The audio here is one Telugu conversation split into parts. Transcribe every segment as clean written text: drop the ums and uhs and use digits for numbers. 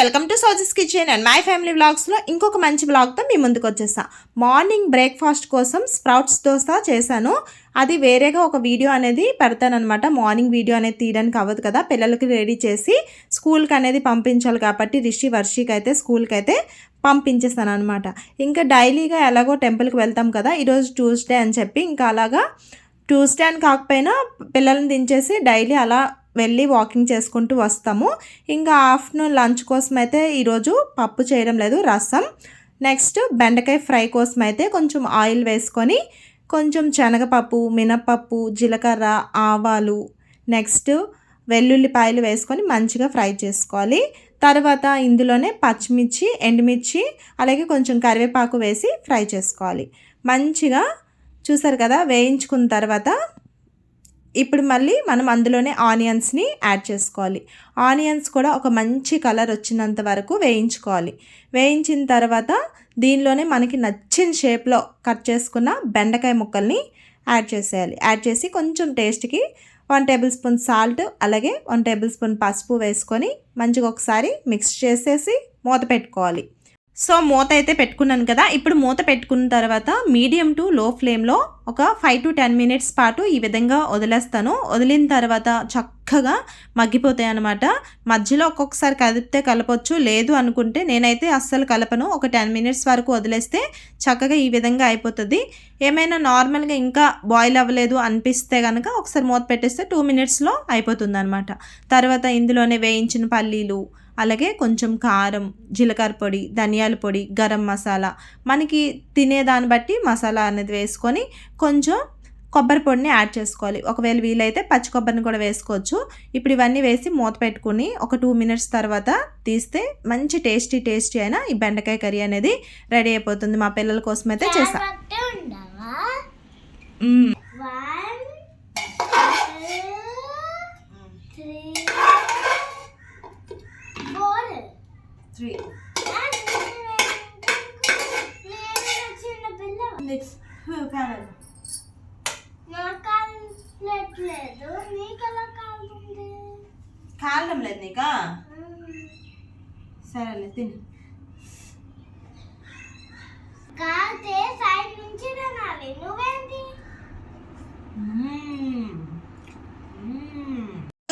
Welcome to Sowji's kitchen and my family వ్లాగ్స్లో ఇంకొక మంచి వ్లాగ్తో మీ ముందుకు వచ్చేసా. మార్నింగ్ బ్రేక్ఫాస్ట్ కోసం స్ప్రౌట్స్ దోశ చేశాను. అది వేరేగా ఒక వీడియో అనేది పెడతానమాట. మార్నింగ్ వీడియో అనేది తీయడానికి అవ్వదు కదా, పిల్లలకి రెడీ చేసి స్కూల్కి అనేది పంపించాలి కాబట్టి వర్షికి అయితే స్కూల్కి అయితే పంపించేస్తాను అనమాట. ఇంకా డైలీగా ఎలాగో టెంపుల్కి వెళ్తాం కదా, ఈరోజు ట్యూస్డే అని చెప్పి ఇంకా అలాగా ట్యూస్డే అని కాకపోయినా పిల్లల్ని దించేసి డైలీ అలా వెళ్ళి వాకింగ్ చేసుకుంటూ వస్తాము. ఇంకా ఆఫ్టర్నూన్ లంచ్ కోసం అయితే ఈరోజు పప్పు చేయడం లేదు, రసం. నెక్స్ట్ బెండకాయ ఫ్రై కోసం అయితే కొంచెం ఆయిల్ వేసుకొని కొంచెం శనగపప్పు, మినప్పప్పు, జీలకర్ర, ఆవాలు, నెక్స్ట్ వెల్లుల్లిపాయలు వేసుకొని మంచిగా ఫ్రై చేసుకోవాలి. తర్వాత ఇందులోనే పచ్చిమిర్చి, ఎండుమిర్చి, అలాగే కొంచెం కరివేపాకు వేసి ఫ్రై చేసుకోవాలి. మంచిగా చూసారు కదా, వేయించుకున్న తర్వాత ఇప్పుడు మళ్ళీ మనం అందులోనే ఆనియన్స్ని యాడ్ చేసుకోవాలి. ఆనియన్స్ కూడా ఒక మంచి కలర్ వచ్చినంత వరకు వేయించుకోవాలి. వేయించిన తర్వాత దీనిలోనే మనకి నచ్చిన షేప్లో కట్ చేసుకున్న బెండకాయ ముక్కల్ని యాడ్ చేసేయాలి. యాడ్ చేసి కొంచెం టేస్ట్కి 1 టేబుల్ స్పూన్ సాల్ట్, అలాగే 1 టేబుల్ స్పూన్ పసుపు వేసుకొని మంచిగా ఒకసారి మిక్స్ చేసేసి మూత పెట్టుకోవాలి. సో మూత అయితే పెట్టుకున్నాను కదా, ఇప్పుడు మూత పెట్టుకున్న తర్వాత మీడియం టు లో ఫ్లేమ్లో ఒక 5 to 10 మినిట్స్ పాటు ఈ విధంగా వదిలేస్తాను. వదిలిన తర్వాత చక్కగా మగ్గిపోతాయి అన్నమాట. మధ్యలో ఒక్కొక్కసారి కదిపితే కలపొచ్చు, లేదు అనుకుంటే నేనైతే అస్సలు కలపను. ఒక 10 మినిట్స్ వరకు వదిలేస్తే చక్కగా ఈ విధంగా అయిపోతుంది. ఏమైనా నార్మల్గా ఇంకా బాయిల్ అవ్వలేదు అనిపిస్తే కనుక ఒకసారి మూత పెట్టేస్తే 2 మినిట్స్లో అయిపోతుంది అనమాట. తర్వాత ఇందులోనే వేయించిన పల్లీలు, అలాగే కొంచెం కారం, జీలకర్ర పొడి, ధనియాల పొడి, గరం మసాలా, మనకి తినేదాన్ని బట్టి మసాలా అనేది వేసుకొని కొంచెం కొబ్బరి పొడిని యాడ్ చేసుకోవాలి. ఒకవేళ వీలైతే పచ్చి కొబ్బరిని కూడా వేసుకోవచ్చు. ఇప్పుడు ఇవన్నీ వేసి మూత పెట్టుకుని ఒక 2 మినిట్స్ తర్వాత తీస్తే మంచి టేస్టీ అయిన ఈ బెండకాయ కర్రీ అనేది రెడీ అయిపోతుంది. మా పిల్లల కోసం అయితే చేసా. కాలం లేదు నీకా, సరేలే తిని. కాల్తే సైడ్ నుంచి తినాలి, నువ్వేంటి?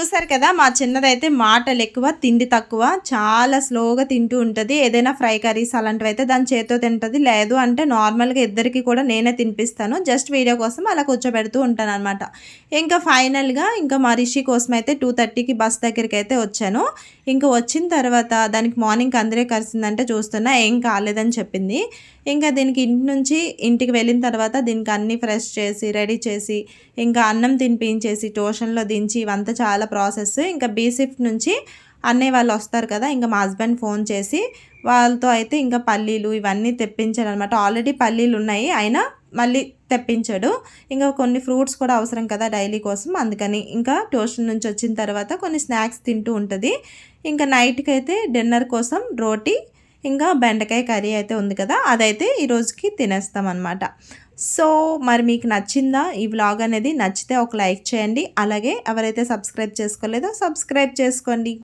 చూసారు కదా, మా చిన్నదైతే మాటలు ఎక్కువ, తిండి తక్కువ, చాలా స్లోగా తింటూ ఉంటుంది. ఏదైనా ఫ్రై కర్రీస్ అలాంటివి అయితే దాని చేతితో తింటుంది, లేదు అంటే నార్మల్గా ఇద్దరికి కూడా నేనే తినిపిస్తాను. జస్ట్ వీడియో కోసం అలా కూర్చోబెడుతూ ఉంటాను అనమాట. ఇంకా ఫైనల్గా ఇంకా మా రిషి కోసం అయితే 2:30కి బస్ దగ్గరికి అయితే వచ్చాను. ఇంకా వచ్చిన తర్వాత దానికి మార్నింగ్ అందరే కలిసిందంటే చూస్తున్నా, ఏం కాలేదని చెప్పింది. ఇంకా దీనికి ఇంటి నుంచి ఇంటికి వెళ్ళిన తర్వాత దీనికి అన్నీ ఫ్రెష్ చేసి రెడీ చేసి ఇంకా అన్నం తినిపించేసి ట్యూషన్లో దించి ఇవంతా చాలా ప్రాసెస్. ఇంకా బీ షిఫ్ట్ నుంచి అన్నయ్య వాళ్ళు వస్తారు కదా, ఇంకా మా హస్బెండ్ ఫోన్ చేసి వాళ్ళతో అయితే ఇంకా పల్లీలు ఇవన్నీ తెప్పించాడు అనమాట. ఆల్రెడీ పల్లీలు ఉన్నాయి, అయినా మళ్ళీ తెప్పించాడు. ఇంకా కొన్ని ఫ్రూట్స్ కూడా అవసరం కదా డైలీ కోసం, అందుకని ఇంకా ట్యూషన్ నుంచి వచ్చిన తర్వాత కొన్ని స్నాక్స్ తింటూ ఉంటుంది. ఇంకా నైట్కి అయితే డిన్నర్ కోసం రోటీ ఇంకా బెండకాయ కర్రీ అయితే ఉంది కదా, అదైతే ఈరోజుకి తినేస్తాం అనమాట. సో మరి మీకు నచ్చిందా ఈ వ్లాగ్ అనేది? నచ్చితే ఒక లైక్ చేయండి, అలాగే ఎవరైతే సబ్స్క్రైబ్ చేసుకోలేదో సబ్స్క్రైబ్ చేసుకోండి.